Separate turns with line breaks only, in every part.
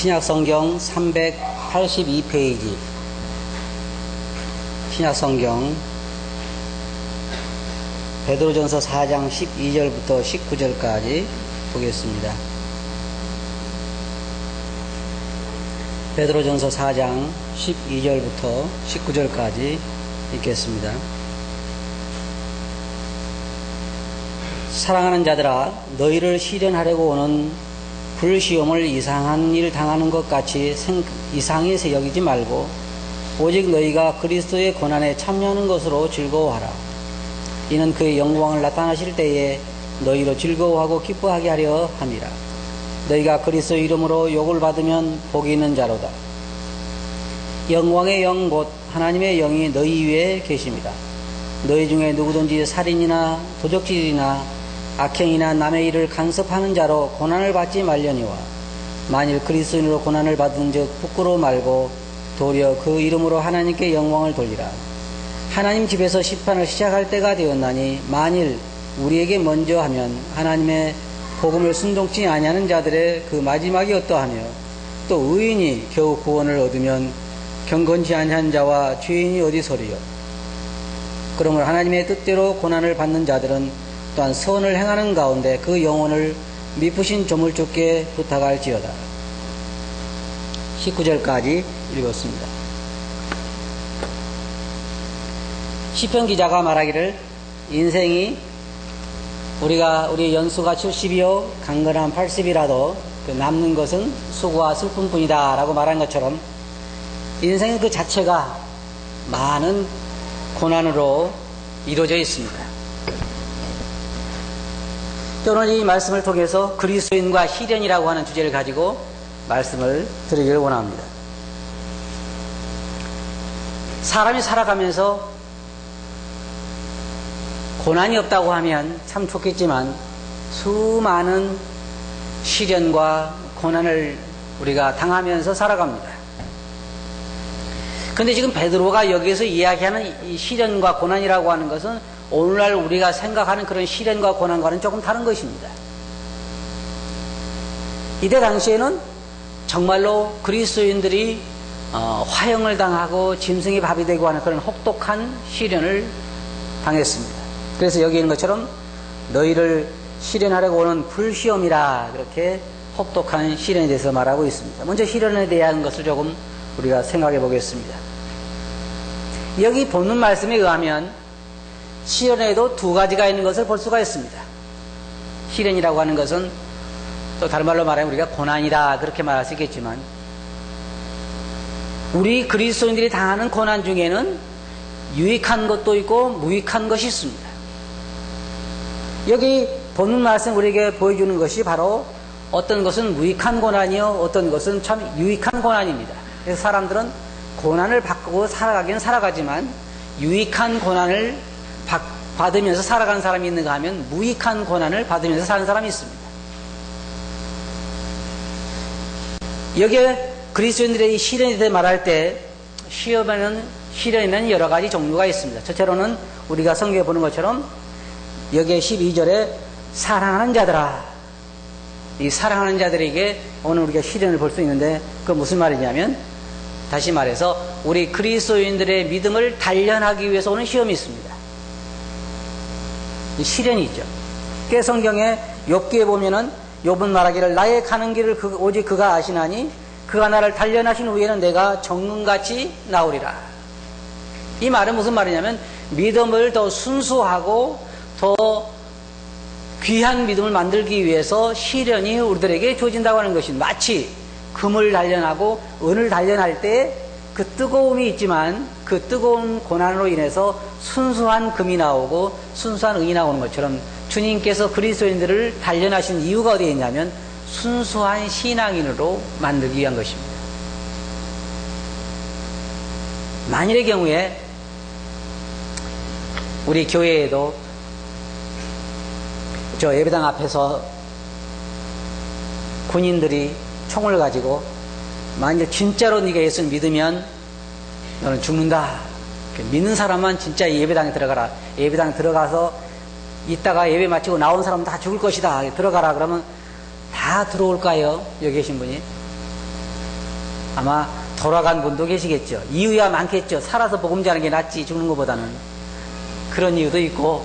신약성경 382페이지 신약성경 베드로전서 4장 12절부터 19절까지 보겠습니다. 베드로전서 4장 12절부터 19절까지 읽겠습니다. 사랑하는 자들아, 너희를 시련하려고 오는 불시험을 이상한 일 당하는 것 같이 이상해서 여기지 말고 오직 너희가 그리스도의 고난에 참여하는 것으로 즐거워하라. 이는 그의 영광을 나타나실 때에 너희로 즐거워하고 기뻐하게 하려 함이라. 너희가 그리스도 이름으로 욕을 받으면 복이 있는 자로다. 영광의 영 곧 하나님의 영이 너희 위에 계십니다. 너희 중에 누구든지 살인이나 도적질이나 악행이나 남의 일을 간섭하는 자로 고난을 받지 말려니와 만일 그리스도인으로 고난을 받은 즉 부끄러워 말고 도리어 그 이름으로 하나님께 영광을 돌리라. 하나님 집에서 심판을 시작할 때가 되었나니 만일 우리에게 먼저 하면 하나님의 복음을 순종치 아니하는 자들의 그 마지막이 어떠하며 또 의인이 겨우 구원을 얻으면 경건치 아니한 자와 죄인이 어디서리요. 그러므로 하나님의 뜻대로 고난을 받는 자들은 또한 선을 행하는 가운데 그 영혼을 미쁘신 조물주께 부탁할지어다. 19절까지 읽었습니다. 시편 기자가 말하기를 인생이 우리 연수가 70이요 강건한 80이라도 남는 것은 수고와 슬픔뿐이다 라고 말한 것처럼 인생 그 자체가 많은 고난으로 이루어져 있습니다. 오늘 이 말씀을 통해서 그리스도인과 시련이라고 하는 주제를 가지고 말씀을 드리기를 원합니다. 사람이 살아가면서 고난이 없다고 하면 참 좋겠지만 수많은 시련과 고난을 우리가 당하면서 살아갑니다. 그런데 지금 베드로가 여기에서 이야기하는 이 시련과 고난이라고 하는 것은 오늘날 우리가 생각하는 그런 시련과 고난과는 조금 다른 것입니다. 이때 당시에는 정말로 그리스도인들이 화형을 당하고 짐승의 밥이 되고 하는 그런 혹독한 시련을 당했습니다. 그래서 여기 있는 것처럼 너희를 시련하려고 오는 불시험이라 그렇게 혹독한 시련에 대해서 말하고 있습니다. 먼저 시련에 대한 것을 조금 우리가 생각해 보겠습니다. 여기 본문 말씀에 의하면 시련에도 두 가지가 있는 것을 볼 수가 있습니다. 시련이라고 하는 것은 또 다른 말로 말하면 우리가 고난이다 그렇게 말할 수 있겠지만 우리 그리스도인들이 당하는 고난 중에는 유익한 것도 있고 무익한 것이 있습니다. 여기 본문 말씀 우리에게 보여주는 것이 바로 어떤 것은 무익한 고난이요 어떤 것은 참 유익한 고난입니다. 그래서 사람들은 고난을 받고 살아가긴 살아가지만 유익한 고난을 받으면서 살아가는 사람이 있는가 하면 무익한 고난을 받으면서 사는 사람이 있습니다. 여기에 그리스도인들의 시련에 대해 말할 때 시련에는 여러 가지 종류가 있습니다. 첫째로는 우리가 성경에 보는 것처럼 여기에 12절에 사랑하는 자들아, 이 사랑하는 자들에게 오늘 우리가 시련을 볼 수 있는데 그건 무슨 말이냐면 다시 말해서 우리 그리스도인들의 믿음을 단련하기 위해서 오는 시험이 있습니다. 이 시련이 있죠. 그 성경에 욥기에 보면은 욥은 말하기를 나의 가는 길을 오직 그가 아시나니 그가 나를 단련하신 후에는 내가 정금같이 나오리라. 이 말은 무슨 말이냐면 믿음을 더 순수하고 더 귀한 믿음을 만들기 위해서 시련이 우리들에게 주어진다고 하는 것이 마치 금을 단련하고 은을 단련할 때 그 뜨거움이 있지만 그 뜨거운 고난으로 인해서 순수한 금이 나오고 순수한 은이 나오는 것처럼 주님께서 그리스도인들을 단련하신 이유가 어디에 있냐면 순수한 신앙인으로 만들기 위한 것입니다. 만일의 경우에 우리 교회에도 저 예배당 앞에서 군인들이 총을 가지고 만일 진짜로 네가 예수를 믿으면 너는 죽는다. 믿는 사람만 진짜 예배당에 들어가라. 예배당에 들어가서 이따가 예배 마치고 나온 사람은 다 죽을 것이다. 들어가라. 그러면 다 들어올까요? 여기 계신 분이? 아마 돌아간 분도 계시겠죠. 이유야 많겠죠. 살아서 복음 전하는 게 낫지 죽는 것보다는. 그런 이유도 있고,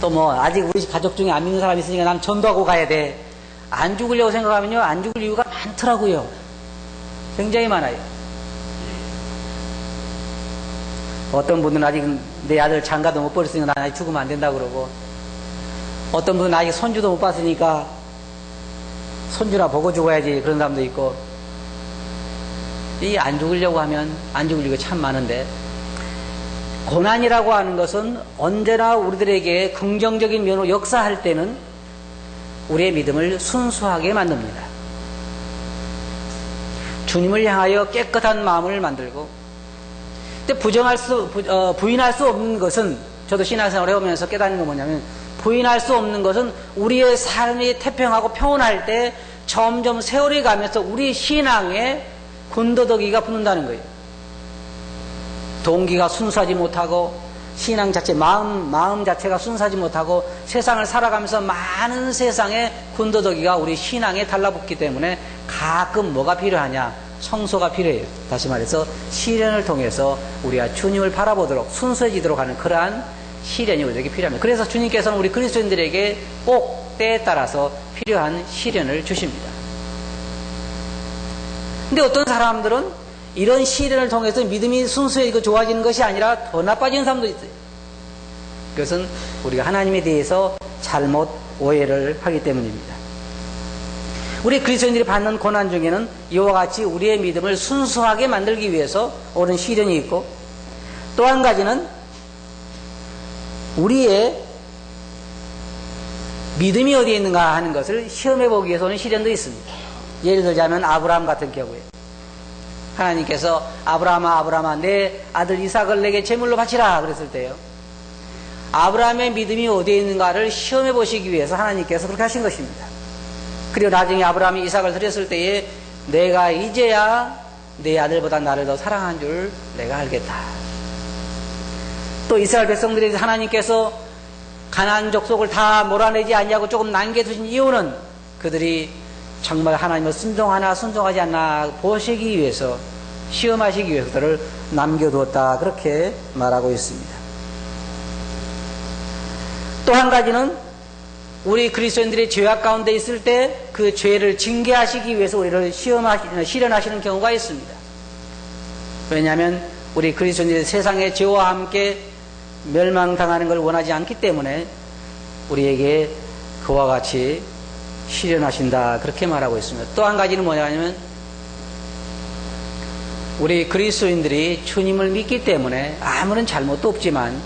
또 뭐 아직 우리 가족 중에 안 믿는 사람이 있으니까 난 전도하고 가야 돼. 안 죽으려고 생각하면요, 안 죽을 이유가 많더라고요. 굉장히 많아요. 어떤 분들은 아직 내 아들 장가도 못 버렸으니까 난 아직 죽으면 안 된다고 그러고, 어떤 분은 아직 손주도 못 봤으니까 손주나 보고 죽어야지 그런 사람도 있고, 이 안 죽으려고 하면 안 죽을 이유가 참 많은데, 고난이라고 하는 것은 언제나 우리들에게 긍정적인 면으로 역사할 때는 우리의 믿음을 순수하게 만듭니다. 주님을 향하여 깨끗한 마음을 만들고, 근데 부인할 수 없는 것은, 저도 신앙생활을 해오면서 깨닫는 건 뭐냐면, 부인할 수 없는 것은 우리의 삶이 태평하고 평온할 때 점점 세월이 가면서 우리 신앙에 군더더기가 붙는다는 거예요. 동기가 순수하지 못하고, 신앙 자체, 마음 자체가 순수하지 못하고, 세상을 살아가면서 많은 세상에 군더더기가 우리 신앙에 달라붙기 때문에 가끔 뭐가 필요하냐? 성소가 필요해요. 다시 말해서 시련을 통해서 우리가 주님을 바라보도록 순수해지도록 하는 그러한 시련이 우리에게 필요합니다. 그래서 주님께서는 우리 그리스도인들에게 꼭 때에 따라서 필요한 시련을 주십니다. 근데 어떤 사람들은 이런 시련을 통해서 믿음이 순수해지고 좋아지는 것이 아니라 더 나빠지는 사람도 있어요. 그것은 우리가 하나님에 대해서 잘못 오해를 하기 때문입니다. 우리 그리스도인들이 받는 고난 중에는 이와 같이 우리의 믿음을 순수하게 만들기 위해서 오는 시련이 있고, 또 한 가지는 우리의 믿음이 어디에 있는가 하는 것을 시험해 보기 위해서 오는 시련도 있습니다. 예를 들자면 아브라함 같은 경우에 하나님께서 아브라함아 내 아들 이삭을 내게 제물로 바치라 그랬을 때요, 아브라함의 믿음이 어디에 있는가를 시험해 보시기 위해서 하나님께서 그렇게 하신 것입니다. 그리고 나중에 아브라함이 이삭을 드렸을 때에 내가 이제야 내 아들보다 나를 더 사랑한 줄 내가 알겠다. 또 이스라엘 백성들이 하나님께서 가나안 족속을 다 몰아내지 않냐고 조금 남겨두신 이유는 그들이 정말 하나님을 순종하나 순종하지 않나 보시기 위해서, 시험하시기 위해서 그들을 남겨두었다, 그렇게 말하고 있습니다. 또 한 가지는 우리 그리스도인들이 죄악 가운데 있을 때 그 죄를 징계하시기 위해서 우리를 시련하시는 경우가 있습니다. 왜냐하면 우리 그리스도인들이 세상의 죄와 함께 멸망당하는 걸 원하지 않기 때문에 우리에게 그와 같이 시련하신다, 그렇게 말하고 있습니다. 또 한 가지는 뭐냐면 우리 그리스도인들이 주님을 믿기 때문에 아무런 잘못도 없지만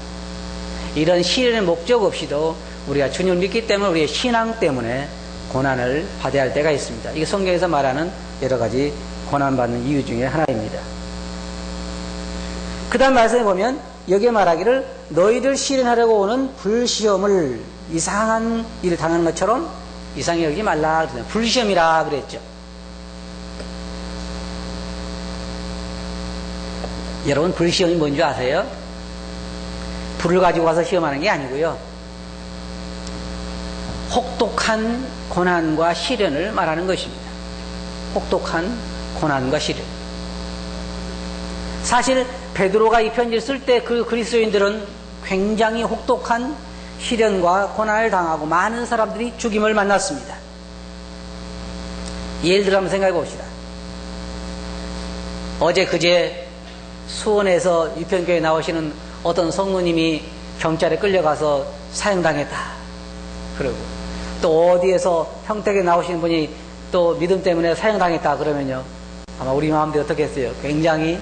이런 시련의 목적 없이도 우리가 주님을 믿기 때문에 우리의 신앙 때문에 고난을 받아야 할 때가 있습니다. 이게 성경에서 말하는 여러 가지 고난받는 이유 중에 하나입니다. 그 다음 말씀에 보면 여기에 말하기를 너희를 시련하려고 오는 불시험을 이상한 일을 당하는 것처럼 이상히 여기지 말라 그랬어요. 불시험이라 그랬죠. 여러분, 불시험이 뭔지 아세요? 불을 가지고 가서 시험하는 게 아니고요, 혹독한 고난과 시련을 말하는 것입니다. 혹독한 고난과 시련. 사실 베드로가 이 편지를 쓸 때 그 그리스도인들은 굉장히 혹독한 시련과 고난을 당하고 많은 사람들이 죽임을 만났습니다. 예를 들어 한번 생각해 봅시다. 어제 그제 수원에서 유편교회 나오시는 어떤 성모님이 경찰에 끌려가서 사형당했다 그러고, 또 어디에서 평택에 나오시는 분이 또 믿음 때문에 사형당했다 그러면요, 아마 우리 마음대로 어떻게 했어요? 굉장히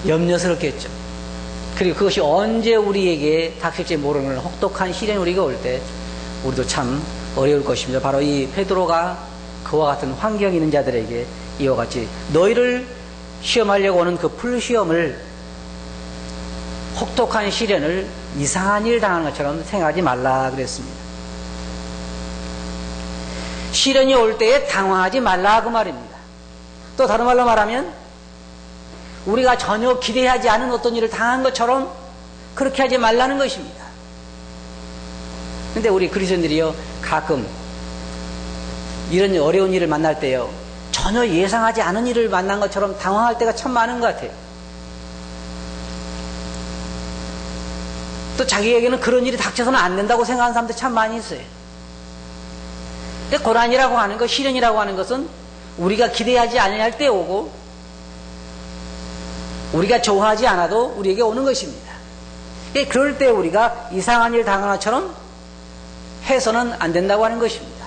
염려스럽겠죠. 그리고 그것이 언제 우리에게 닥칠지 모르는 혹독한 시련이 우리가 올 때 우리도 참 어려울 것입니다. 바로 이 베드로가 그와 같은 환경이 있는 자들에게 이와 같이 너희를 시험하려고 오는 그 불시험을, 혹독한 시련을 이상한 일 당하는 것처럼 생각하지 말라 그랬습니다. 시련이 올 때에 당황하지 말라 그 말입니다. 또 다른 말로 말하면 우리가 전혀 기대하지 않은 어떤 일을 당한 것처럼 그렇게 하지 말라는 것입니다. 근데 우리 그리스도인들이요, 가끔 이런 어려운 일을 만날 때요, 전혀 예상하지 않은 일을 만난 것처럼 당황할 때가 참 많은 것 같아요. 또 자기에게는 그런 일이 닥쳐서는 안 된다고 생각하는 사람들 참 많이 있어요. 근데 고난이라고 하는 것, 시련이라고 하는 것은 우리가 기대하지 않을 때 오고 우리가 좋아하지 않아도 우리에게 오는 것입니다. 그럴 때 우리가 이상한 일 당한 것처럼 해서는 안 된다고 하는 것입니다.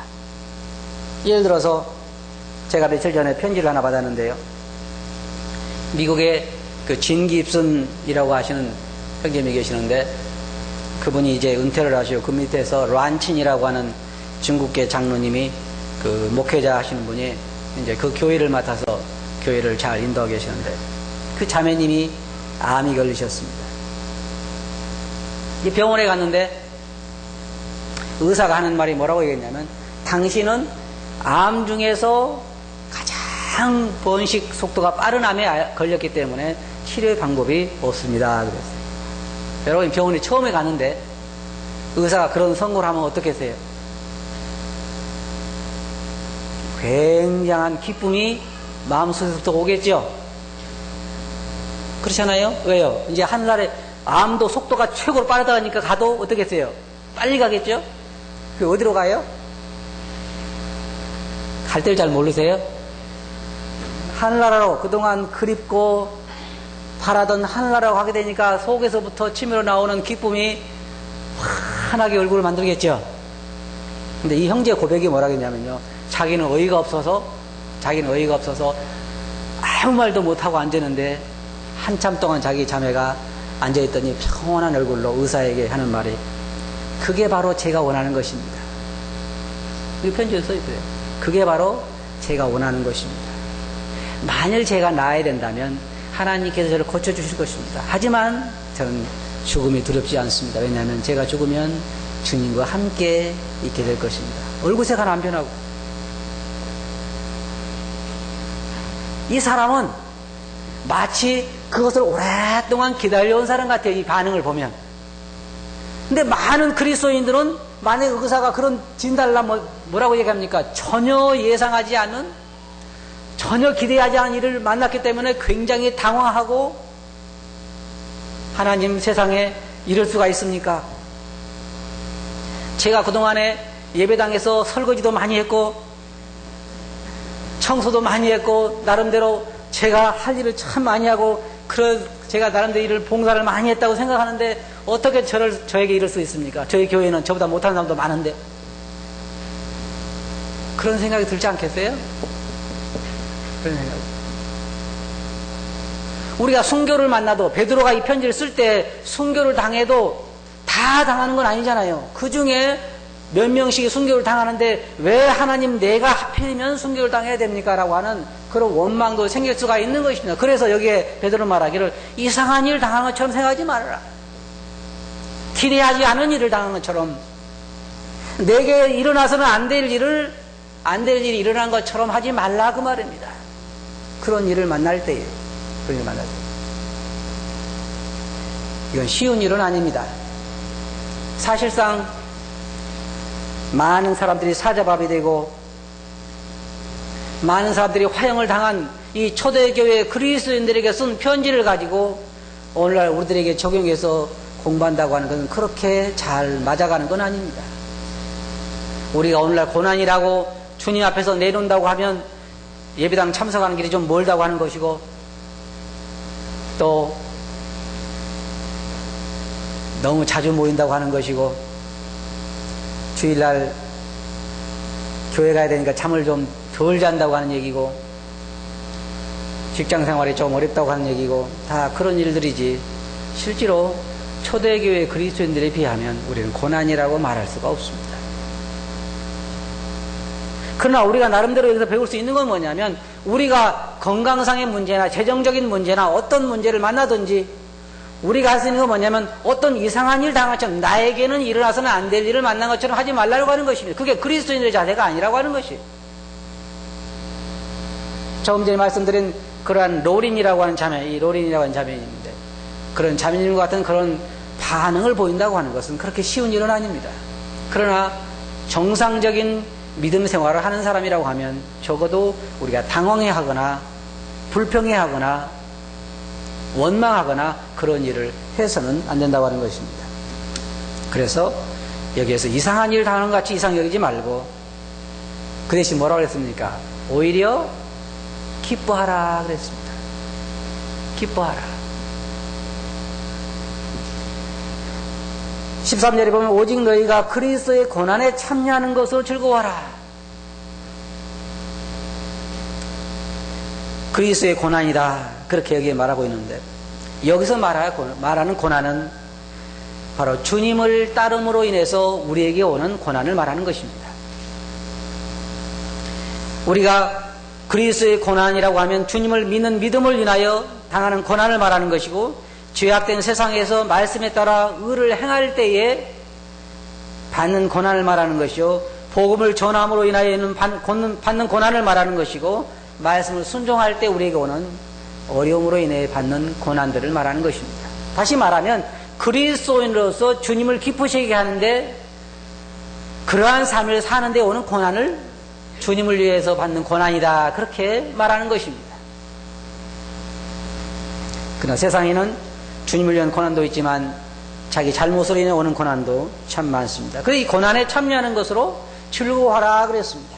예를 들어서 제가 며칠 전에 편지를 하나 받았는데요. 미국의 그 진 깁슨이라고 하시는 형님이 계시는데 그분이 이제 은퇴를 하시고 그 밑에서 란친이라고 하는 중국계 장로님이 그 목회자 하시는 분이 이제 그 교회를 맡아서 교회를 잘 인도하고 계시는데 그 자매님이 암이 걸리셨습니다. 이 병원에 갔는데 의사가 하는 말이 뭐라고 얘기했냐면 당신은 암 중에서 가장 번식 속도가 빠른 암에 걸렸기 때문에 치료의 방법이 없습니다. 그랬어요. 여러분 병원에 처음에 갔는데 의사가 그런 선고를 하면 어떻겠어요? 굉장한 기쁨이 마음속에서부터 오겠죠? 그렇잖아요? 왜요? 이제 하늘날에 암도 속도가 최고로 빠르다니까 가도 어떻겠어요? 빨리 가겠죠? 그 어디로 가요? 갈 데를 잘 모르세요? 하늘나라로 그동안 그립고 바라던 하늘나라로 가게 되니까 속에서부터 치밀어 나오는 기쁨이 환하게 얼굴을 만들겠죠? 근데 이 형제의 고백이 뭐라 했냐면요. 자기는 어이가 없어서 아무 말도 못하고 앉았는데 한참 동안 자기 자매가 앉아있더니 평온한 얼굴로 의사에게 하는 말이 그게 바로 제가 원하는 것입니다. 이 편지에 써있어요. 그게 바로 제가 원하는 것입니다. 만일 제가 나아야 된다면 하나님께서 저를 고쳐주실 것입니다. 하지만 저는 죽음이 두렵지 않습니다. 왜냐하면 제가 죽으면 주님과 함께 있게 될 것입니다. 얼굴색 하나 안 변하고. 이 사람은 마치 그것을 오랫동안 기다려온 사람 같아요. 이 반응을 보면. 근데 많은 그리스도인들은 만약 의사가 그런 진단을 하면 뭐라고 얘기합니까? 전혀 예상하지 않은, 전혀 기대하지 않은 일을 만났기 때문에 굉장히 당황하고 하나님 세상에 이럴 수가 있습니까? 제가 그동안에 예배당에서 설거지도 많이 했고 청소도 많이 했고 나름대로 제가 할 일을 참 많이 하고 제가 나름대로 일을 봉사를 많이 했다고 생각하는데 어떻게 저에게 이럴 수 있습니까? 저희 교회는 저보다 못하는 사람도 많은데 그런 생각이 들지 않겠어요? 그런 생각. 우리가 순교를 만나도 베드로가 이 편지를 쓸 때 순교를 당해도 다 당하는 건 아니잖아요. 그 중에 몇 명씩이 순교를 당하는데 왜 하나님 내가 하필이면 순교를 당해야 됩니까? 라고 하는 그런 원망도 생길 수가 있는 것입니다. 그래서 여기에 베드로 말하기를 이상한 일을 당한 것처럼 생각하지 말아라. 기대하지 않은 일을 당한 것처럼 내게 일어나서는 안 될 일이 일어난 것처럼 하지 말라 그 말입니다. 그런 일을 만날 때에 그런 일을 만날 때 이건 쉬운 일은 아닙니다. 사실상 많은 사람들이 사자밥이 되고 많은 사람들이 화형을 당한 이 초대교회 그리스도인들에게 쓴 편지를 가지고 오늘날 우리들에게 적용해서 공부한다고 하는 것은 그렇게 잘 맞아가는 건 아닙니다. 우리가 오늘날 고난이라고 주님 앞에서 내놓는다고 하면 예배당 참석하는 길이 좀 멀다고 하는 것이고 또 너무 자주 모인다고 하는 것이고 주일날 교회 가야 되니까 잠을 좀 덜 잔다고 하는 얘기고 직장생활이 좀 어렵다고 하는 얘기고 다 그런 일들이지 실제로 초대교회 그리스도인들에 비하면 우리는 고난이라고 말할 수가 없습니다. 그러나 우리가 나름대로 여기서 배울 수 있는 건 뭐냐면 우리가 건강상의 문제나 재정적인 문제나 어떤 문제를 만나든지 우리가 할 수 있는 건 뭐냐면 어떤 이상한 일 당한 것처럼 나에게는 일어나서는 안 될 일을 만난 것처럼 하지 말라고 하는 것입니다. 그게 그리스도인들의 자세가 아니라고 하는 것이에요. 조금 전에 말씀드린 그러한 로린이라고 하는 자매, 이 로린이라고 하는 자매인데 그런 자매님과 같은 그런 반응을 보인다고 하는 것은 그렇게 쉬운 일은 아닙니다. 그러나 정상적인 믿음 생활을 하는 사람이라고 하면 적어도 우리가 당황해하거나 불평해하거나 원망하거나 그런 일을 해서는 안 된다고 하는 것입니다. 그래서 여기에서 이상한 일을 당하는 것 같이 이상히 여기지 말고 그 대신 뭐라고 그랬습니까? 오히려 기뻐하라 그랬습니다. 기뻐하라. 13절에 보면 오직 너희가 그리스도의 고난에 참여하는 것으로 즐거워하라. 그리스도의 고난이다. 그렇게 여기에 말하고 있는데 여기서 말하는 고난은 바로 주님을 따름으로 인해서 우리에게 오는 고난을 말하는 것입니다. 우리가 그리스도의 고난이라고 하면 주님을 믿는 믿음을 인하여 당하는 고난을 말하는 것이고 죄악된 세상에서 말씀에 따라 의를 행할 때에 받는 고난을 말하는 것이요 복음을 전함으로 인하여 받는 고난을 말하는 것이고 말씀을 순종할 때 우리에게 오는 어려움으로 인해 받는 고난들을 말하는 것입니다. 다시 말하면 그리스도인으로서 주님을 기쁘시게 하는데 그러한 삶을 사는데 오는 고난을 주님을 위해서 받는 고난이다. 그렇게 말하는 것입니다. 그러나 세상에는 주님을 위한 고난도 있지만 자기 잘못으로 인해 오는 고난도 참 많습니다. 그래서 이 고난에 참여하는 것으로 즐거워하라 그랬습니다.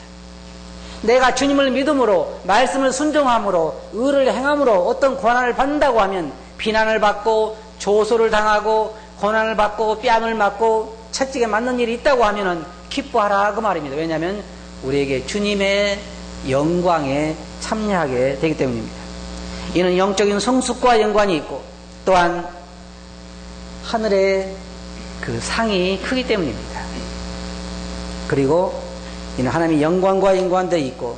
내가 주님을 믿음으로 말씀을 순종함으로 의를 행함으로 어떤 고난을 받는다고 하면 비난을 받고 조소를 당하고 고난을 받고 뺨을 맞고 채찍에 맞는 일이 있다고 하면은 기뻐하라 그 말입니다. 왜냐하면 우리에게 주님의 영광에 참여하게 되기 때문입니다. 이는 영적인 성숙과 연관이 있고 또한 하늘의 그 상이 크기 때문입니다. 그리고 이는 하나님의 영광과 연관되어 있고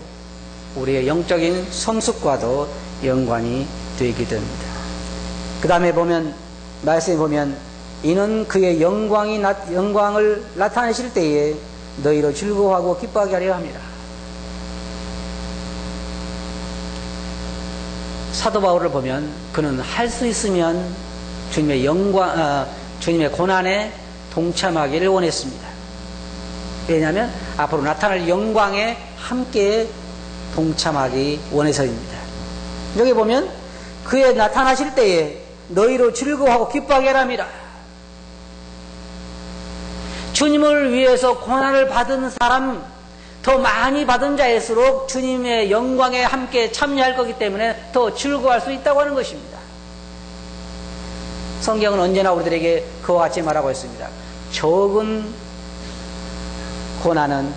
우리의 영적인 성숙과도 연관이 되어 있기 때문입니다. 그 다음에 보면 말씀에 보면 이는 그의 영광을 나타내실 때에 너희로 즐거워하고 기뻐하게 하려 합니다. 사도 바울을 보면 그는 할 수 있으면 주님의 주님의 고난에 동참하기를 원했습니다. 왜냐하면 앞으로 나타날 영광에 함께 동참하기 원해서입니다. 여기 보면 그의 나타나실 때에 너희로 즐거워하고 기뻐하게 하랍니다. 주님을 위해서 고난을 받은 사람, 더 많이 받은 자일수록 주님의 영광에 함께 참여할 거기 때문에 더 즐거워할 수 있다고 하는 것입니다. 성경은 언제나 우리들에게 그와 같이 말하고 있습니다. 적은 고난은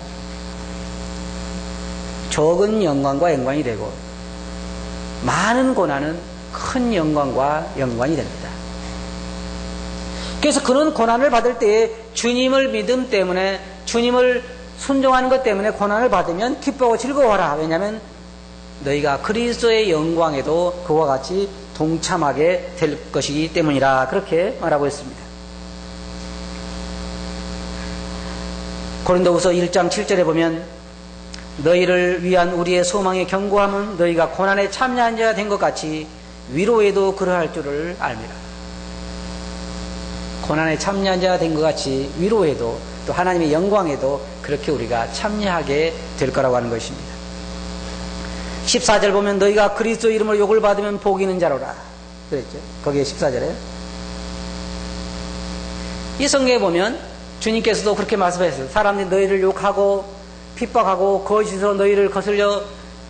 적은 영광과 연관이 되고 많은 고난은 큰 영광과 연관이 됩니다. 그래서 그런 고난을 받을 때에 주님을 믿음 때문에 주님을 순종하는 것 때문에 고난을 받으면 기뻐하고 즐거워하라. 왜냐하면 너희가 그리스도의 영광에도 그와 같이 동참하게 될 것이기 때문이라 그렇게 말하고 있습니다. 고린도후서 1장 7절에 보면 너희를 위한 우리의 소망의 견고함은 너희가 고난에 참여한 자가 된 것 같이 위로에도 그러할 줄을 알미라. 고난에 참여한 자가 된 것 같이 위로에도 또 하나님의 영광에도 그렇게 우리가 참여하게 될 거라고 하는 것입니다. 14절 보면 너희가 그리스도 이름으로 욕을 받으면 복이 있는 자로라 그랬죠. 거기에 14절에 이 성경에 보면 주님께서도 그렇게 말씀하셨어요. 사람들이 너희를 욕하고 핍박하고 거짓으로 너희를 거슬려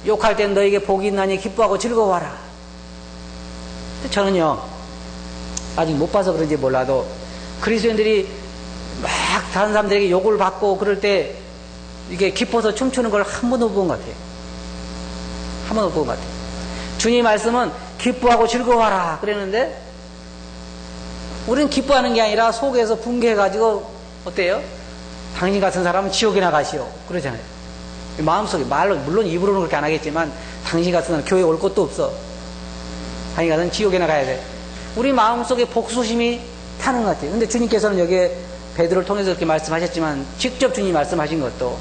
욕할 땐 너희에게 복이 있나니 기뻐하고 즐거워하라. 근데 저는요 아직 못 봐서 그런지 몰라도 그리스도인들이 막 다른 사람들에게 욕을 받고 그럴 때 이게 기뻐서 춤추는 걸 한 번도 못 본 것 같아요. 한 번도 못 본 것 같아요. 주님 말씀은 기뻐하고 즐거워하라 그랬는데 우리는 기뻐하는 게 아니라 속에서 붕괴해가지고 어때요? 당신 같은 사람은 지옥에 나가시오 그러잖아요. 마음속에 말로 물론 입으로는 그렇게 안 하겠지만 당신 같은 사람은 교회에 올 것도 없어. 당신 같은 사람은 지옥에 나가야 돼. 우리 마음속에 복수심이 타는 것 같아요. 근데 주님께서는 여기에 베드로를 통해서 그렇게 말씀하셨지만 직접 주님이 말씀하신 것도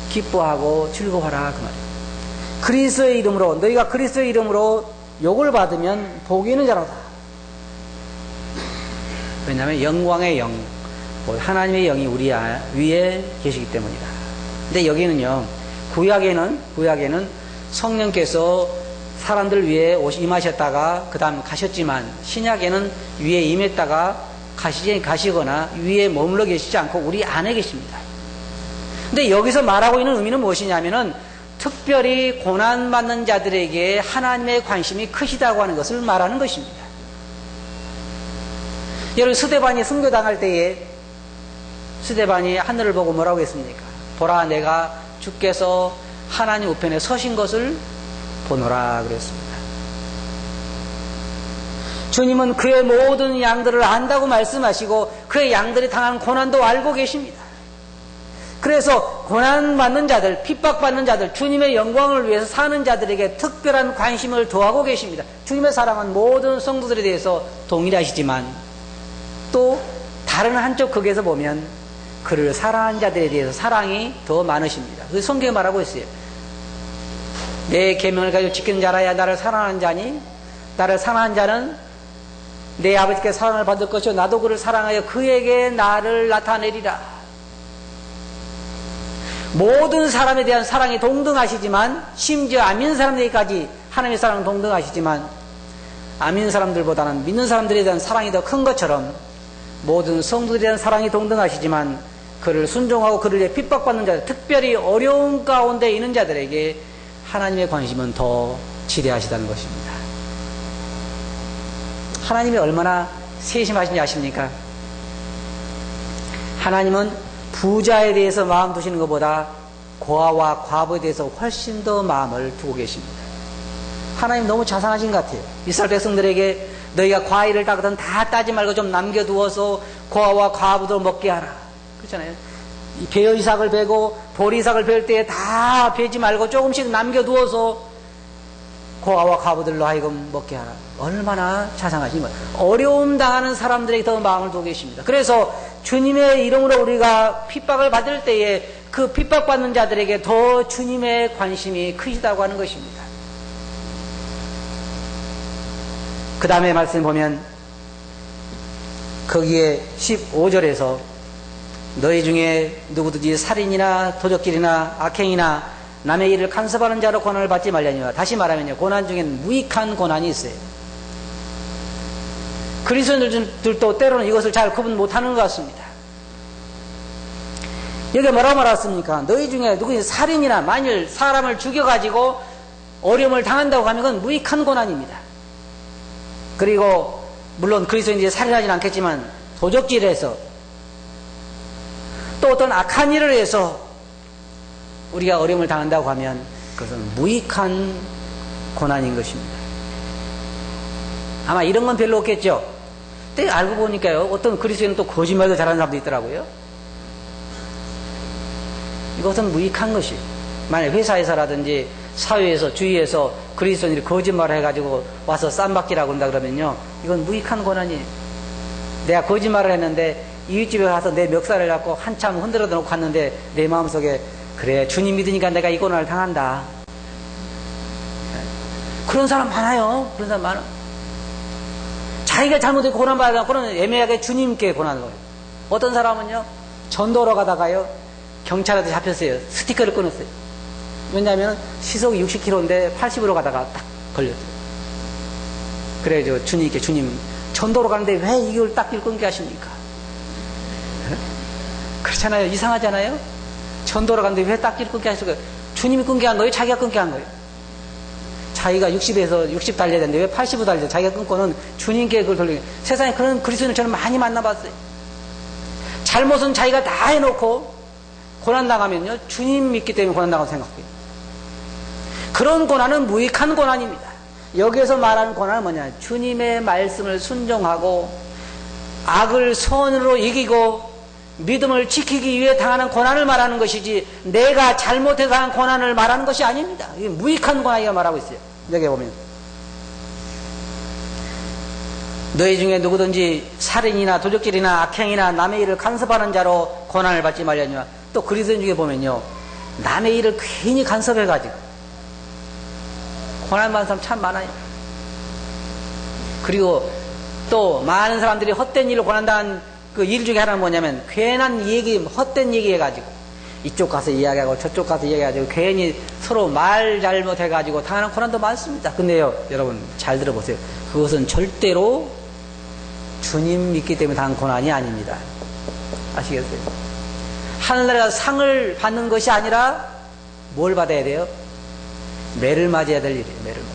기뻐하고 즐거워하라 그 말이에요. 그리스도의 이름으로 너희가 그리스도의 이름으로 욕을 받으면 복이 있는 자로다. 왜냐하면 영광의 영 하나님의 영이 우리 위에 계시기 때문이다. 근데 여기는요, 구약에는 성령께서 사람들 위에 임하셨다가 그 다음 가셨지만, 신약에는 위에 임했다가 가시거나 위에 머물러 계시지 않고 우리 안에 계십니다. 근데 여기서 말하고 있는 의미는 무엇이냐면은 특별히 고난받는 자들에게 하나님의 관심이 크시다고 하는 것을 말하는 것입니다. 여러분, 스데반이 순교당할 때에 스데반이 하늘을 보고 뭐라고 했습니까? 보라, 내가 주께서 하나님 우편에 서신 것을 보노라 그랬습니다. 주님은 그의 모든 양들을 안다고 말씀하시고 그의 양들이 당한 고난도 알고 계십니다. 그래서 고난받는 자들, 핍박받는 자들, 주님의 영광을 위해서 사는 자들에게 특별한 관심을 더하고 계십니다. 주님의 사랑은 모든 성도들에 대해서 동일하시지만 또 다른 한쪽 극에서 보면 그를 사랑하는 자들에 대해서 사랑이 더 많으십니다. 그래서 성경에 말하고 있어요. 내 계명을 가지고 지키는 자라야 나를 사랑하는 자니, 나를 사랑하는 자는 내 아버지께 사랑을 받을 것이요 나도 그를 사랑하여 그에게 나를 나타내리라. 모든 사람에 대한 사랑이 동등하시지만, 심지어 안 믿는 사람들에게까지 하나님의 사랑은 동등하시지만, 안 믿는 사람들보다는 믿는 사람들에 대한 사랑이 더 큰 것처럼 모든 성도들에 대한 사랑이 동등하시지만 그를 순종하고 그를 위해 핍박받는 자들, 특별히 어려운 가운데 있는 자들에게 하나님의 관심은 더 지대하시다는 것입니다. 하나님이 얼마나 세심하신지 아십니까? 하나님은 부자에 대해서 마음 두시는 것보다 고아와 과부에 대해서 훨씬 더 마음을 두고 계십니다. 하나님 너무 자상하신 것 같아요. 이스라엘 백성들에게 너희가 과일을 따거든 다 따지 말고 좀 남겨두어서 고아와 과부도 먹게 하라. 그렇잖아요. 배어 이삭을 베고 보리 이삭을 벨 때에 다 베지 말고 조금씩 남겨두어서 고아와 과부들로 하여금 먹게 하라. 얼마나 자상하신 거예요. 어려움 당하는 사람들에게 더 마음을 두고 계십니다. 그래서 주님의 이름으로 우리가 핍박을 받을 때에 그 핍박받는 자들에게 더 주님의 관심이 크시다고 하는 것입니다. 그 다음에 말씀 보면 거기에 15절에서 너희 중에 누구든지 살인이나 도적질이나 악행이나 남의 일을 간섭하는 자로 고난을 받지 말려니와. 다시 말하면요, 고난 중에는 무익한 고난이 있어요. 그리스도인들도 때로는 이것을 잘 구분 못하는 것 같습니다. 여기 뭐라고 말했습니까? 너희 중에 누구든지 살인이나 만일 사람을 죽여가지고 어려움을 당한다고 하면 그건 무익한 고난입니다. 그리고 물론 그리스도인들이 살인하지는 않겠지만 도적질해서 또 어떤 악한 일을 해서 우리가 어려움을 당한다고 하면 그것은 무익한 고난인 것입니다. 아마 이런 건 별로 없겠죠. 근데 알고 보니까요, 어떤 그리스도인은 또 거짓말도 잘하는 사람도 있더라고요. 이것은 무익한 것이. 만약 회사에서라든지 사회에서, 주위에서 그리스도인들이 거짓말을 해가지고 와서 쌈박질하고 한다 그러면요, 이건 무익한 고난이에요. 내가 거짓말을 했는데 이웃집에 가서 내 멱살을 잡고 한참 흔들어 놓고 갔는데 내 마음속에 그래, 주님 믿으니까 내가 이 고난을 당한다. 그런 사람 많아요. 그런 사람 많아. 자기가 잘못해서 고난받아서 그러면 애매하게 주님께 고난을 거예요. 어떤 사람은요, 전도로 가다가요, 경찰한테 잡혔어요. 스티커를 끊었어요. 왜냐하면 시속이 60km인데 80으로 가다가 딱 걸렸어요. 그래서 주님께, 주님, 전도로 가는데 왜 이걸 딱 끊게 하십니까? 그렇잖아요. 이상하잖아요. 전도로 가는데 왜 딱 끊게 하실까요? 주님이 끊게 한 거예요? 자기가 끊게 한 거예요? 자기가 60에서 60 달려야 되는데 왜 80으로 달려? 자기가 끊고는 주님께 그걸 돌리는 거예요. 세상에 그런 그리스도인을 저는 많이 만나봤어요. 잘못은 자기가 다 해놓고 고난당하면요, 주님 믿기 때문에 고난당하고 생각해요. 그런 고난은 무익한 고난입니다. 여기에서 말하는 고난은 뭐냐? 주님의 말씀을 순종하고 악을 선으로 이기고 믿음을 지키기 위해 당하는 고난을 말하는 것이지, 내가 잘못해서 당한 고난을 말하는 것이 아닙니다. 이게 무익한 고난이라 말하고 있어요. 여기 보면 너희 중에 누구든지 살인이나 도적질이나 악행이나 남의 일을 간섭하는 자로 고난을 받지 말려니와. 또 그리스도인 중에 보면요, 남의 일을 괜히 간섭해가지고 고난받는 사람 참 많아요. 그리고 또 많은 사람들이 헛된 일을 고난당한 그 일 중에 하나는 뭐냐면, 괜한 얘기, 헛된 얘기 해가지고 이쪽 가서 이야기하고 저쪽 가서 이야기하고 괜히 서로 말 잘못해가지고 당하는 고난도 많습니다. 근데요, 여러분 잘 들어보세요. 그것은 절대로 주님 믿기 때문에 당한 고난이 아닙니다. 아시겠어요? 하늘나라가 상을 받는 것이 아니라 뭘 받아야 돼요? 매를 맞아야 될 일이에요. 매를 맞아야.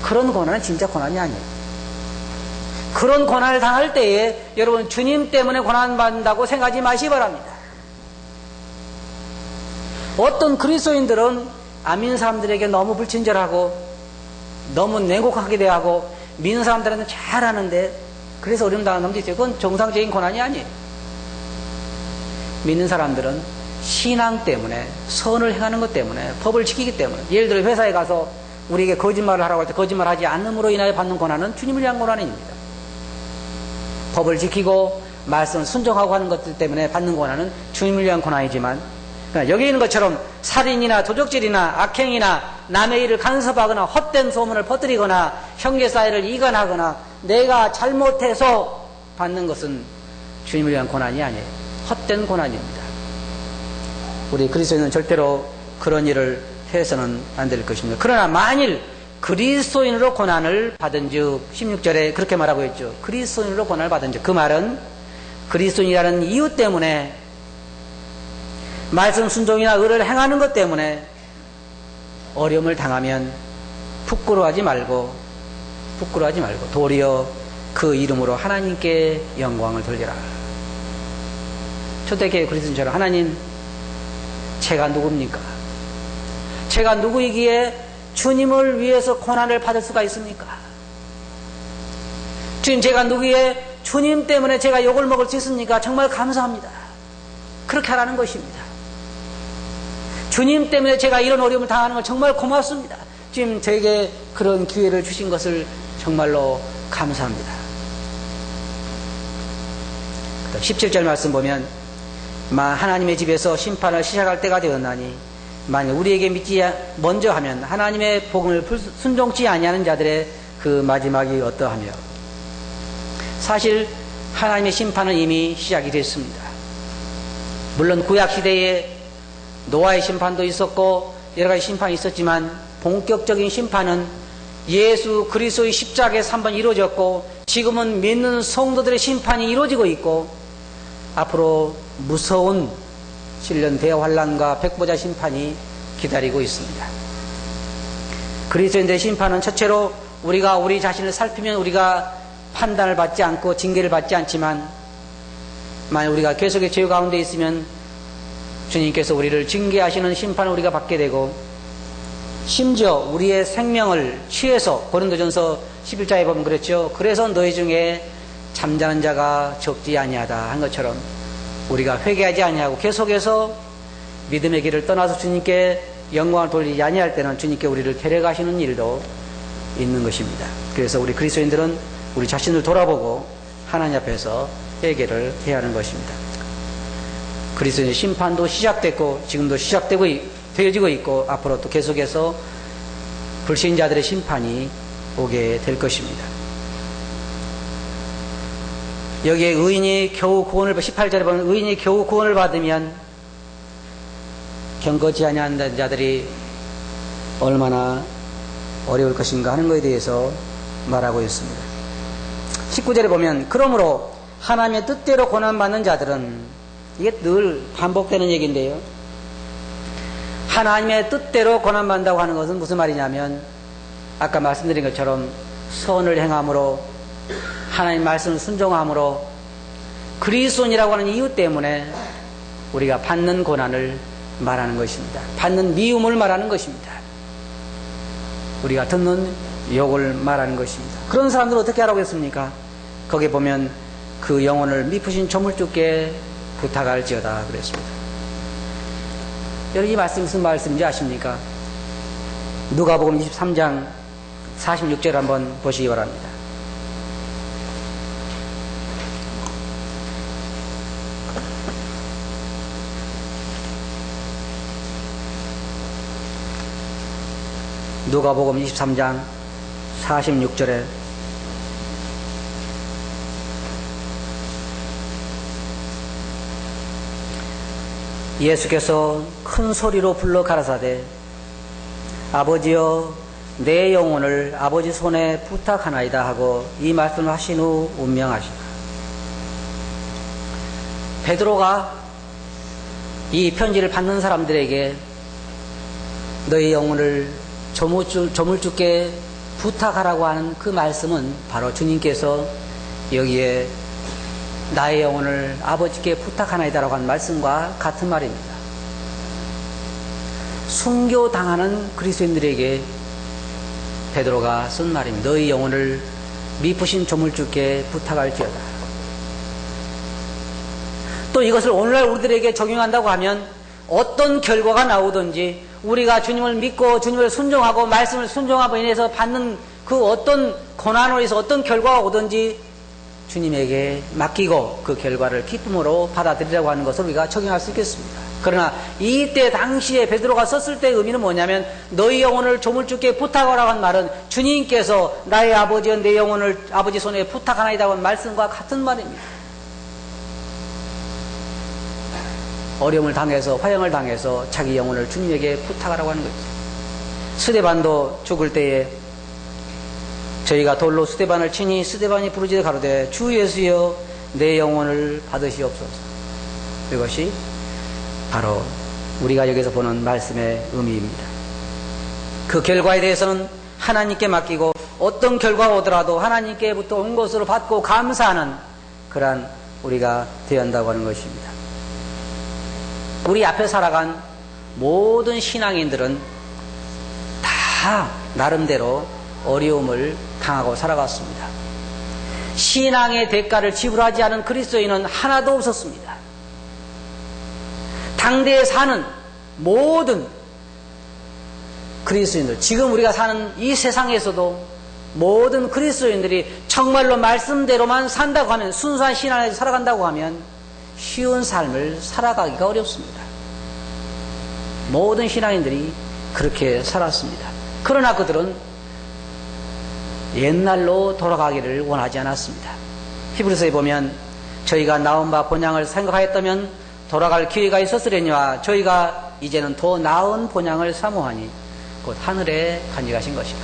그런 고난은 진짜 고난이 아니에요. 그런 고난을 당할 때에 여러분 주님 때문에 고난받는다고 생각하지 마시기 바랍니다. 어떤 그리스도인들은 안 믿는 사람들에게 너무 불친절하고 너무 냉혹하게 대하고 믿는 사람들한테 잘하는데 그래서 어려움 당하는 사람도 있어요. 그건 정상적인 고난이 아니에요. 믿는 사람들은 신앙 때문에 선을 행하는 것 때문에 법을 지키기 때문에 예를 들어 회사에 가서 우리에게 거짓말을 하라고 할 때 거짓말하지 않음으로 인하여 받는 고난은 주님을 위한 고난입니다. 법을 지키고 말씀을 순종하고 하는 것들 때문에 받는 고난은 주님을 위한 고난이지만 그러니까 여기 있는 것처럼 살인이나 도적질이나 악행이나 남의 일을 간섭하거나 헛된 소문을 퍼뜨리거나 형제 사이를 이간하거나 내가 잘못해서 받는 것은 주님을 위한 고난이 아니에요. 헛된 고난입니다. 우리 그리스도인은 절대로 그런 일을 해서는 안 될 것입니다. 그러나 만일 그리스도인으로 고난을 받은 즉 16절에 그렇게 말하고 있죠. 그리스도인으로 고난을 받은 즉 그 말은 그리스도인이라는 이유 때문에 말씀 순종이나 의를 행하는 것 때문에 어려움을 당하면 부끄러워하지 말고 도리어 그 이름으로 하나님께 영광을 돌리라. 초대교회 그리스도인처럼 하나님 제가 누굽니까? 제가 누구이기에 주님을 위해서 고난을 받을 수가 있습니까? 주님 제가 누구에 주님 때문에 제가 욕을 먹을 수 있습니까? 정말 감사합니다. 그렇게 하라는 것입니다. 주님 때문에 제가 이런 어려움을 당하는 걸 정말 고맙습니다. 주님 저에게 그런 기회를 주신 것을 정말로 감사합니다. 17절 말씀 보면 하나님의 집에서 심판을 시작할 때가 되었나니 만약 우리에게 믿지 먼저 하면 하나님의 복음을 순종치 아니하는 자들의 그 마지막이 어떠하며 사실 하나님의 심판은 이미 시작이 됐습니다. 물론 구약시대에 노아의 심판도 있었고 여러 가지 심판이 있었지만 본격적인 심판은 예수 그리스도의 십자가에서 한번 이루어졌고 지금은 믿는 성도들의 심판이 이루어지고 있고 앞으로 무서운 실련 대환란과 백보자 심판이 기다리고 있습니다. 그리스도인들의 심판은 첫째로 우리가 우리 자신을 살피면 우리가 판단을 받지 않고 징계를 받지 않지만 만약 우리가 계속의 죄 가운데 있으면 주님께서 우리를 징계하시는 심판을 우리가 받게 되고 심지어 우리의 생명을 취해서 고린도전서 11장에 보면 그랬죠. 그래서 너희 중에 잠자는 자가 적지 아니하다 한 것처럼 우리가 회개하지 아니하고 계속해서 믿음의 길을 떠나서 주님께 영광을 돌리지 아니할 때는 주님께 우리를 데려가시는 일도 있는 것입니다. 그래서 우리 그리스도인들은 우리 자신을 돌아보고 하나님 앞에서 회개를 해야 하는 것입니다. 그리스도인의 심판도 시작됐고 지금도 되어지고 있고 앞으로 또 계속해서 불신자들의 심판이 오게 될 것입니다. 여기에 의인이 겨우 구원을 18절에 보면 의인이 겨우 구원을 받으면 경거지 아니하는 자들이 얼마나 어려울 것인가 하는 것에 대해서 말하고 있습니다. 19절에 보면 그러므로 하나님의 뜻대로 고난받는 자들은 이게 늘 반복되는 얘기인데요. 하나님의 뜻대로 고난받는다고 하는 것은 무슨 말이냐면 아까 말씀드린 것처럼 선을 행함으로 하나님 말씀을 순종함으로 그리스도인이라고 하는 이유 때문에 우리가 받는 고난을 말하는 것입니다. 받는 미움을 말하는 것입니다. 우리가 듣는 욕을 말하는 것입니다. 그런 사람들은 어떻게 하라고 했습니까? 거기에 보면 그 영혼을 미쁘신 조물주께 부탁할지어다 그랬습니다. 여러분 이 말씀이 무슨 말씀인지 아십니까? 누가복음 23장 46절 한번 보시기 바랍니다. 누가복음 23장 46절에 예수께서 큰 소리로 불러 가라사대 아버지여 내 영혼을 아버지 손에 부탁하나이다 하고 이 말씀을 하신 후 운명하시다. 베드로가 이 편지를 받는 사람들에게 너희 영혼을 조물주께 부탁하라고 하는 그 말씀은 바로 주님께서 여기에 나의 영혼을 아버지께 부탁하나이다라고 하는 말씀과 같은 말입니다. 순교당하는 그리스도인들에게 베드로가 쓴 말입니다. 너희 영혼을 미쁘신 조물주께 부탁할지어다. 또 이것을 오늘날 우리들에게 적용한다고 하면 어떤 결과가 나오든지 우리가 주님을 믿고 주님을 순종하고 말씀을 순종함으로 인해서 받는 그 어떤 고난으로 인해서 어떤 결과가 오든지 주님에게 맡기고 그 결과를 기쁨으로 받아들이라고 하는 것을 우리가 적용할 수 있겠습니다. 그러나 이때 당시에 베드로가 썼을 때의 의미는 뭐냐면 너희 영혼을 조물주께 부탁하라고 한 말은 주님께서 나의 아버지여 내 영혼을 아버지 손에 부탁하나이다 한 말씀과 같은 말입니다. 어려움을 당해서 화형을 당해서 자기 영혼을 주님에게 부탁하라고 하는 거죠. 스데반도 죽을 때에 저희가 돌로 스데반을 치니 스데반이 부르짖어 가로되 주 예수여 내 영혼을 받으시옵소서. 이것이 바로 우리가 여기서 보는 말씀의 의미입니다. 그 결과에 대해서는 하나님께 맡기고 어떤 결과가 오더라도 하나님께부터 온 것으로 받고 감사하는 그러한 우리가 되어야 한다고 하는 것입니다. 우리 앞에 살아간 모든 신앙인들은 다 나름대로 어려움을 당하고 살아갔습니다. 신앙의 대가를 지불하지 않은 그리스도인은 하나도 없었습니다. 당대에 사는 모든 그리스도인들, 지금 우리가 사는 이 세상에서도 모든 그리스도인들이 정말로 말씀대로만 산다고 하면, 순수한 신앙에서 살아간다고 하면 쉬운 삶을 살아가기가 어렵습니다. 모든 신앙인들이 그렇게 살았습니다. 그러나 그들은 옛날로 돌아가기를 원하지 않았습니다. 히브리서에 보면 저희가 나온 바 본향을 생각하였다면 돌아갈 기회가 있었으려니와 저희가 이제는 더 나은 본향을 사모하니 곧 하늘에 간직하신 것이다.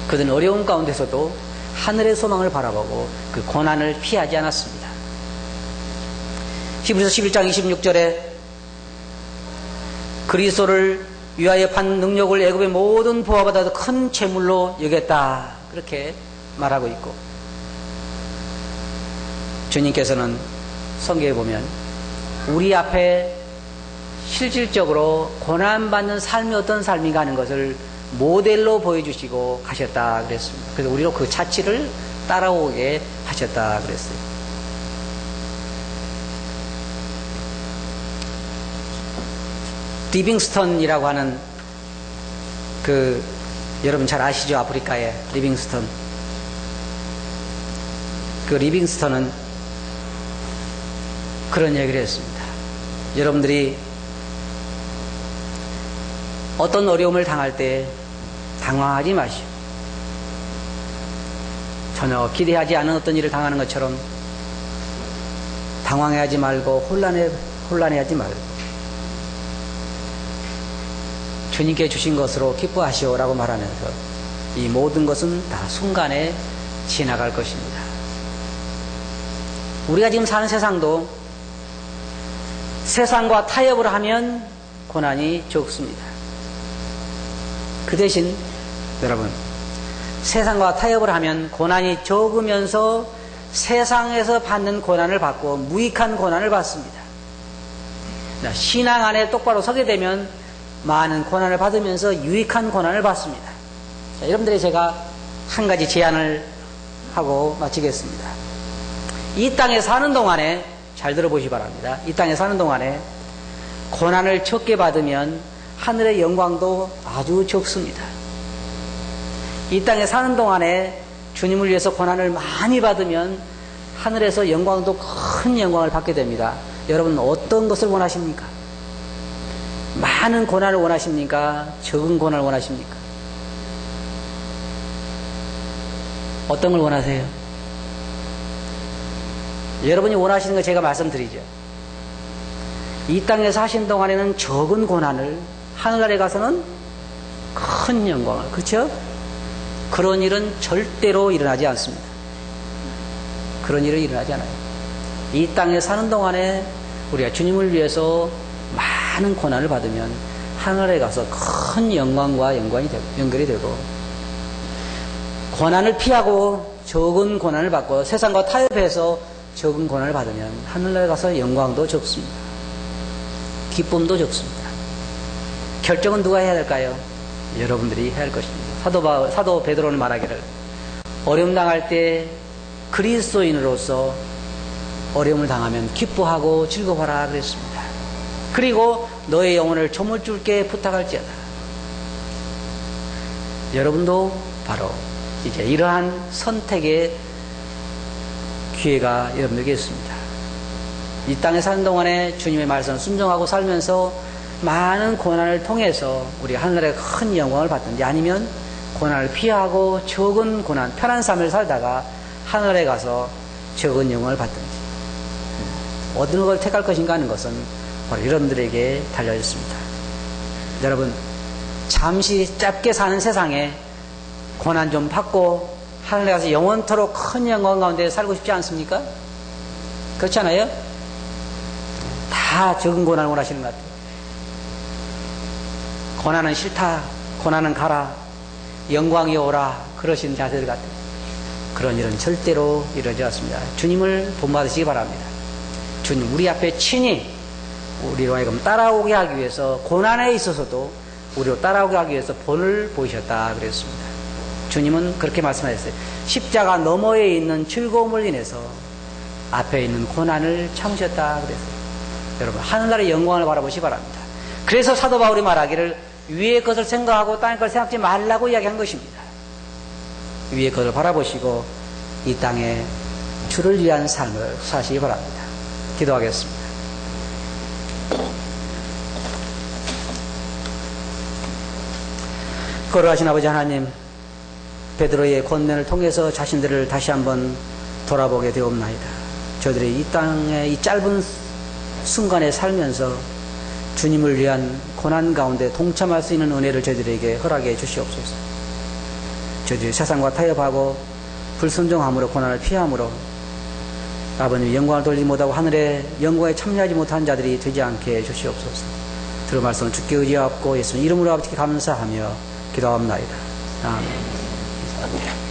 그들은 어려운 가운데서도 하늘의 소망을 바라보고 그 고난을 피하지 않았습니다. 히브리서 11장 26절에 그리스도를 위하여 받는 능력을 애굽의 모든 부하보다도 큰 재물로 여겼다, 그렇게 말하고 있고, 주님께서는 성경에 보면 우리 앞에 실질적으로 고난받는 삶이 어떤 삶인가 하는 것을 모델로 보여주시고 가셨다 그랬습니다. 그래서 우리로 그 자취를 따라오게 하셨다 그랬어요. 리빙스턴이라고 하는 여러분 잘 아시죠? 아프리카의 리빙스턴. 그 리빙스턴은 그런 얘기를 했습니다. 여러분들이 어떤 어려움을 당할 때 당황하지 마시오. 전혀 기대하지 않은 어떤 일을 당하는 것처럼 당황해하지 말고 혼란해하지 말고 주님께 주신 것으로 기뻐하시오라고 말하면서 이 모든 것은 다 순간에 지나갈 것입니다. 우리가 지금 사는 세상도 세상과 타협을 하면 고난이 적습니다. 그 대신 여러분, 세상과 타협을 하면 고난이 적으면서 세상에서 받는 고난을 받고 무익한 고난을 받습니다. 신앙 안에 똑바로 서게 되면 많은 고난을 받으면서 유익한 고난을 받습니다. 자, 여러분들이 제가 한 가지 제안을 하고 마치겠습니다. 이 땅에 사는 동안에 잘 들어보시기 바랍니다. 이 땅에 사는 동안에 고난을 적게 받으면 하늘의 영광도 아주 적습니다. 이 땅에 사는 동안에 주님을 위해서 고난을 많이 받으면 하늘에서 영광도 큰 영광을 받게 됩니다. 여러분 어떤 것을 원하십니까? 많은 고난을 원하십니까? 적은 고난을 원하십니까? 어떤 걸 원하세요? 여러분이 원하시는 거 제가 말씀드리죠. 이 땅에 사신 동안에는 적은 고난을, 하늘나라에 가서는 큰 영광을, 그렇죠? 그런 일은 절대로 일어나지 않습니다. 그런 일은 일어나지 않아요. 이 땅에 사는 동안에 우리가 주님을 위해서 많은 고난을 받으면 하늘에 가서 큰 영광과 연결이 되고, 고난을 피하고 적은 고난을 받고 세상과 타협해서 적은 고난을 받으면 하늘나라에 가서 영광도 적습니다. 기쁨도 적습니다. 결정은 누가 해야 될까요? 여러분들이 해야 할 것입니다. 사도 베드로는 말하기를, 어려움 당할 때 그리스도인으로서 어려움을 당하면 기뻐하고 즐거워하라 그랬습니다. 그리고 너의 영혼을 조물주께 부탁할지어다. 여러분도 바로 이제 이러한 선택의 기회가 여러분에게 있습니다. 이 땅에 사는 동안에 주님의 말씀을 순종하고 살면서 많은 고난을 통해서 우리 하늘나라에 큰 영광을 받든지, 아니면 고난을 피하고 적은 고난, 편한 삶을 살다가 하늘에 가서 적은 영광을 받든지, 어느 걸 택할 것인가 하는 것은 바로 여러분들에게 달려있습니다. 여러분, 잠시 짧게 사는 세상에 고난 좀 받고 하늘에 가서 영원토록 큰 영광 가운데 살고 싶지 않습니까? 그렇지 않아요? 다 적은 고난을 원하시는 것 같아요. 고난은 싫다, 고난은 가라, 영광이 오라, 그러신 자세들 같아요. 그런 일은 절대로 이루어지지 않습니다. 주님을 본받으시기 바랍니다. 주님, 우리 앞에 친히 우리로 하여금 따라오게 하기 위해서, 고난에 있어서도 우리로 따라오게 하기 위해서 본을 보이셨다 그랬습니다. 주님은 그렇게 말씀하셨어요. 십자가 너머에 있는 즐거움을 인해서 앞에 있는 고난을 참으셨다 그랬어요. 여러분, 하늘나라의 영광을 바라보시기 바랍니다. 그래서 사도 바울이 말하기를 위의 것을 생각하고 땅의 것을 생각하지 말라고 이야기한 것입니다. 위의 것을 바라보시고 이 땅에 주를 위한 삶을 사시기 바랍니다. 기도하겠습니다. 거룩하신 아버지 하나님, 베드로의 권면을 통해서 자신들을 다시 한번 돌아보게 되옵나이다. 저들이 이 땅의 이 짧은 순간에 살면서 주님을 위한 고난 가운데 동참할 수 있는 은혜를 저희들에게 허락해 주시옵소서. 저희들이 세상과 타협하고 불순종함으로 고난을 피함으로 아버님 영광을 돌리지 못하고 하늘의 영광에 참여하지 못한 자들이 되지 않게 해주시옵소서. 들은 말씀을 주께 의지하옵고 예수님 이름으로 아버지께 감사하며 기도합나이다. 아멘.